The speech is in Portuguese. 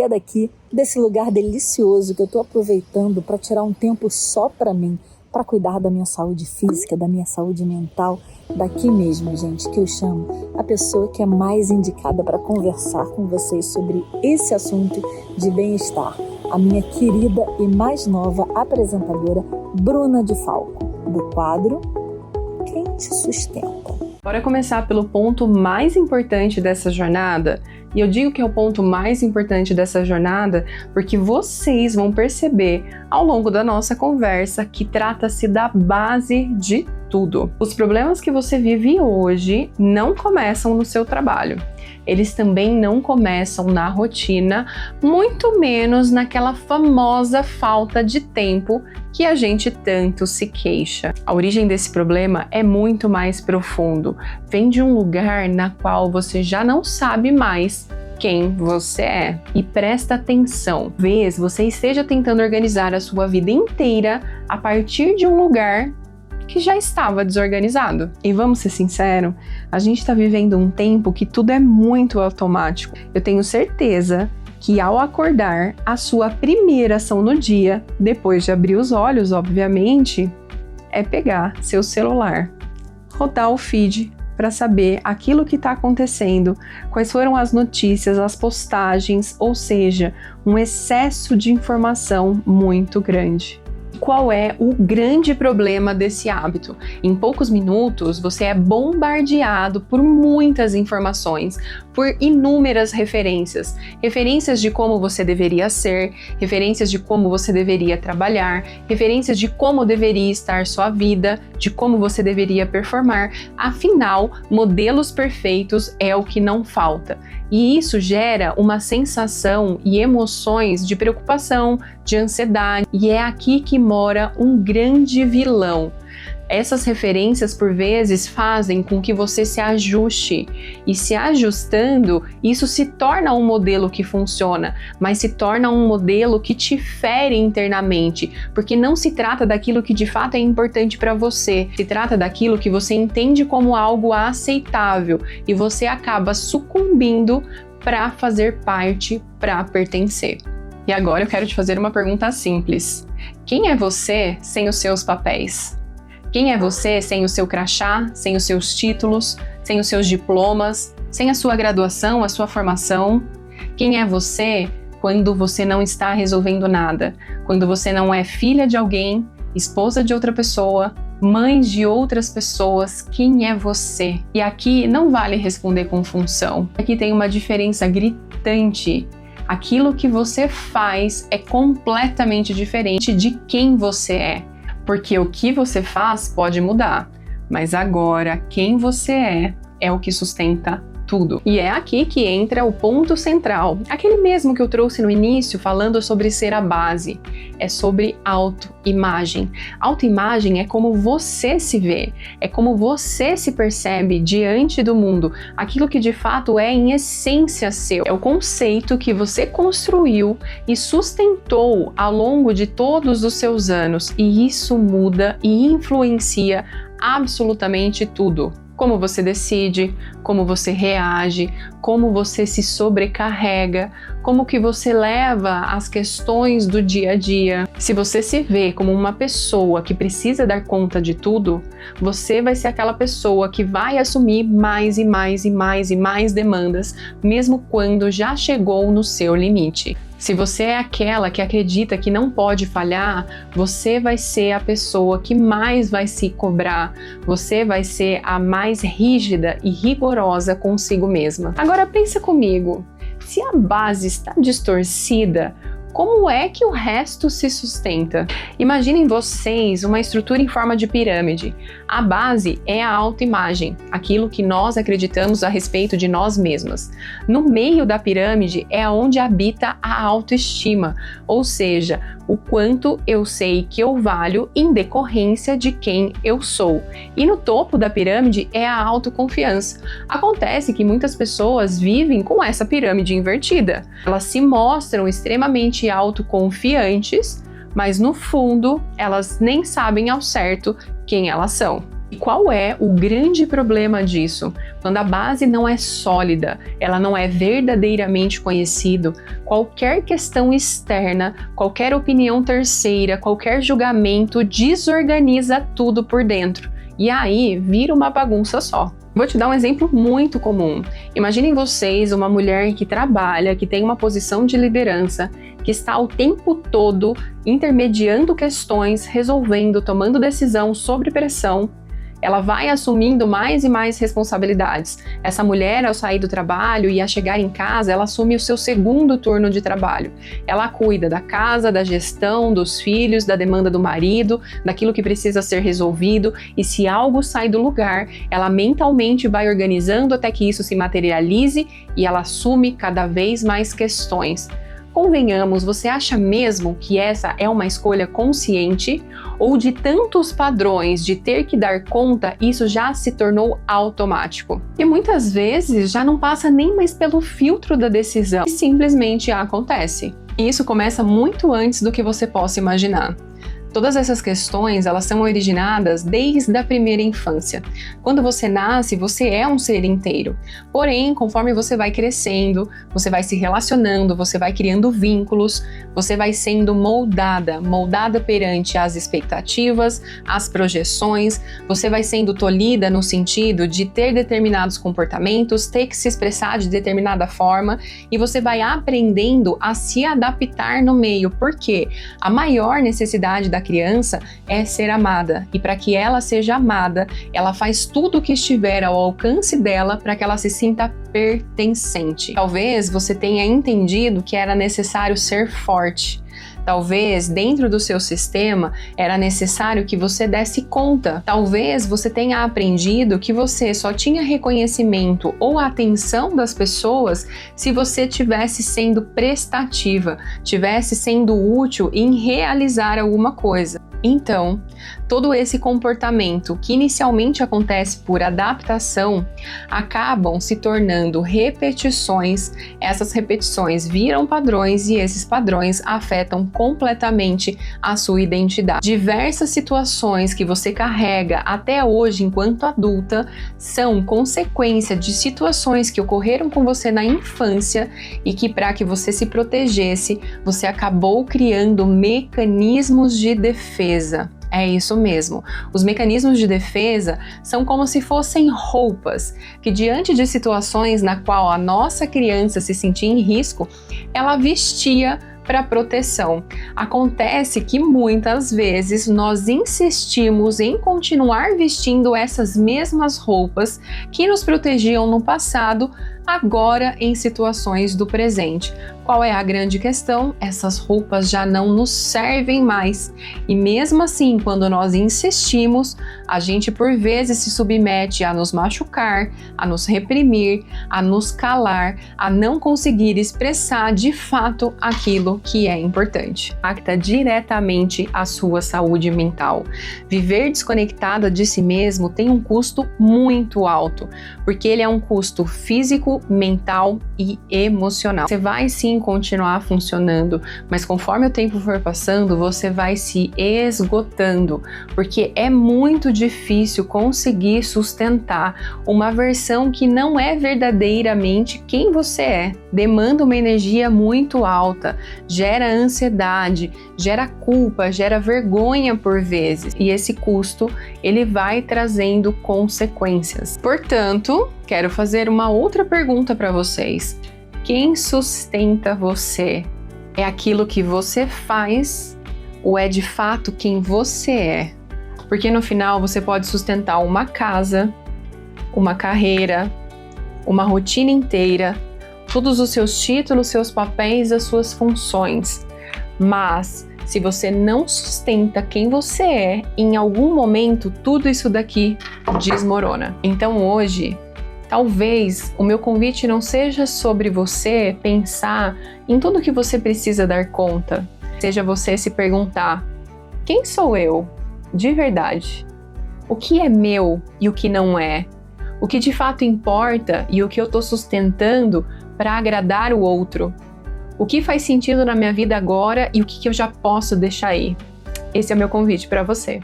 E é daqui, desse lugar delicioso que eu estou aproveitando para tirar um tempo só para mim, para cuidar da minha saúde física, da minha saúde mental, daqui mesmo, gente, que eu chamo a pessoa que é mais indicada para conversar com vocês sobre esse assunto de bem-estar, a minha querida e mais nova apresentadora, Bruna de Falco, do quadro Quem Te Sustenta. Bora começar pelo ponto mais importante dessa jornada. E eu digo que é o ponto mais importante dessa jornada porque vocês vão perceber ao longo da nossa conversa que trata-se da base de tudo. Os problemas que você vive hoje não começam no seu trabalho. Eles também não começam na rotina, muito menos naquela famosa falta de tempo que a gente tanto se queixa. A origem desse problema é muito mais profundo. Vem de um lugar na qual você já não sabe mais quem você é. E presta atenção, talvez você esteja tentando organizar a sua vida inteira a partir de um lugar que já estava desorganizado. E vamos ser sinceros, a gente está vivendo um tempo que tudo é muito automático. Eu tenho certeza que ao acordar, a sua primeira ação no dia, depois de abrir os olhos, obviamente, é pegar seu celular, rodar o feed para saber aquilo que está acontecendo, quais foram as notícias, as postagens, ou seja, um excesso de informação muito grande. Qual é o grande problema desse hábito? Em poucos minutos, você é bombardeado por muitas informações, por inúmeras referências. Referências de como você deveria ser, referências de como você deveria trabalhar, referências de como deveria estar sua vida, de como você deveria performar. Afinal, modelos perfeitos é o que não falta. E isso gera uma sensação e emoções de preocupação, de ansiedade. E é aqui que mora um grande vilão. Essas referências, por vezes, fazem com que você se ajuste. E se ajustando, isso se torna um modelo que funciona, mas se torna um modelo que te fere internamente, porque não se trata daquilo que de fato é importante para você, se trata daquilo que você entende como algo aceitável e você acaba sucumbindo para fazer parte, para pertencer. E agora eu quero te fazer uma pergunta simples. Quem é você sem os seus papéis? Quem é você sem o seu crachá, sem os seus títulos, sem os seus diplomas, sem a sua graduação, a sua formação? Quem é você quando você não está resolvendo nada? Quando você não é filha de alguém, esposa de outra pessoa, mãe de outras pessoas? Quem é você? E aqui não vale responder com função. Aqui tem uma diferença gritante. Aquilo que você faz é completamente diferente de quem você é. Porque o que você faz pode mudar, mas agora quem você é o que sustenta tudo. E é aqui que entra o ponto central, aquele mesmo que eu trouxe no início falando sobre ser a base, é sobre autoimagem. Autoimagem é como você se vê, é como você se percebe diante do mundo, aquilo que de fato é em essência seu, é o conceito que você construiu e sustentou ao longo de todos os seus anos, e isso muda e influencia absolutamente tudo. Como você decide, como você reage, como você se sobrecarrega, como que você leva as questões do dia a dia. Se você se vê como uma pessoa que precisa dar conta de tudo, você vai ser aquela pessoa que vai assumir mais e mais e mais e mais demandas, mesmo quando já chegou no seu limite. Se você é aquela que acredita que não pode falhar, você vai ser a pessoa que mais vai se cobrar, você vai ser a mais rígida e rigorosa consigo mesma. Agora pensa comigo, se a base está distorcida, como é que o resto se sustenta? Imaginem vocês uma estrutura em forma de pirâmide. A base é a autoimagem, aquilo que nós acreditamos a respeito de nós mesmas. No meio da pirâmide é onde habita a autoestima, ou seja, o quanto eu sei que eu valho em decorrência de quem eu sou. E no topo da pirâmide é a autoconfiança. Acontece que muitas pessoas vivem com essa pirâmide invertida. Elas se mostram extremamente autoconfiantes, mas no fundo elas nem sabem ao certo quem elas são. E qual é o grande problema disso? Quando a base não é sólida, ela não é verdadeiramente conhecida, qualquer questão externa, qualquer opinião terceira, qualquer julgamento desorganiza tudo por dentro. E aí vira uma bagunça só. Vou te dar um exemplo muito comum. Imaginem vocês uma mulher que trabalha, que tem uma posição de liderança, que está o tempo todo intermediando questões, resolvendo, tomando decisão sob pressão. Ela vai assumindo mais e mais responsabilidades. Essa mulher, ao sair do trabalho e a chegar em casa, ela assume o seu segundo turno de trabalho. Ela cuida da casa, da gestão, dos filhos, da demanda do marido, daquilo que precisa ser resolvido, e se algo sai do lugar, ela mentalmente vai organizando até que isso se materialize e ela assume cada vez mais questões. Convenhamos, você acha mesmo que essa é uma escolha consciente? Ou de tantos padrões de ter que dar conta, isso já se tornou automático? E muitas vezes já não passa nem mais pelo filtro da decisão, e simplesmente acontece. E isso começa muito antes do que você possa imaginar. Todas essas questões, elas são originadas desde a primeira infância. Quando você nasce, você é um ser inteiro. Porém, conforme você vai crescendo, você vai se relacionando, você vai criando vínculos, você vai sendo moldada perante as expectativas, as projeções, você vai sendo tolhida no sentido de ter determinados comportamentos, ter que se expressar de determinada forma, e você vai aprendendo a se adaptar no meio, porque a maior necessidade da criança é ser amada, e para que ela seja amada, ela faz tudo o que estiver ao alcance dela para que ela se sinta pertencente. Talvez você tenha entendido que era necessário ser forte. Talvez dentro do seu sistema era necessário que você desse conta. Talvez você tenha aprendido que você só tinha reconhecimento ou atenção das pessoas se você tivesse sendo prestativa, tivesse sendo útil em realizar alguma coisa. Então, todo esse comportamento que inicialmente acontece por adaptação acabam se tornando repetições. Essas repetições viram padrões e esses padrões afetam completamente a sua identidade. Diversas situações que você carrega até hoje enquanto adulta são consequência de situações que ocorreram com você na infância e que, para que você se protegesse, você acabou criando mecanismos de defesa. É isso mesmo. Os mecanismos de defesa são como se fossem roupas que, diante de situações na qual a nossa criança se sentia em risco, ela vestia para proteção. Acontece que muitas vezes nós insistimos em continuar vestindo essas mesmas roupas que nos protegiam no passado, agora em situações do presente. Qual é a grande questão? Essas roupas já não nos servem mais. E mesmo assim, quando nós insistimos, a gente por vezes se submete a nos machucar, a nos reprimir, a nos calar, a não conseguir expressar de fato aquilo que é importante. Impacta diretamente a sua saúde mental. Viver desconectada de si mesmo tem um custo muito alto, porque ele é um custo físico, mental e emocional. Você vai sim continuar funcionando, mas conforme o tempo for passando, você vai se esgotando, porque é muito difícil conseguir sustentar uma versão que não é verdadeiramente quem você é. Demanda uma energia muito alta, gera ansiedade, gera culpa, gera vergonha por vezes, e esse custo ele vai trazendo consequências. Portanto, quero fazer uma outra pergunta para vocês. Quem sustenta você? É aquilo que você faz ou é de fato quem você é? Porque no final você pode sustentar uma casa, uma carreira, uma rotina inteira, todos os seus títulos, seus papéis, as suas funções. Mas se você não sustenta quem você é, em algum momento tudo isso daqui desmorona. Então hoje, talvez o meu convite não seja sobre você pensar em tudo que você precisa dar conta. Seja você se perguntar: quem sou eu de verdade? O que é meu e o que não é? O que de fato importa e o que eu estou sustentando para agradar o outro? O que faz sentido na minha vida agora e o que eu já posso deixar ir? Esse é o meu convite para você.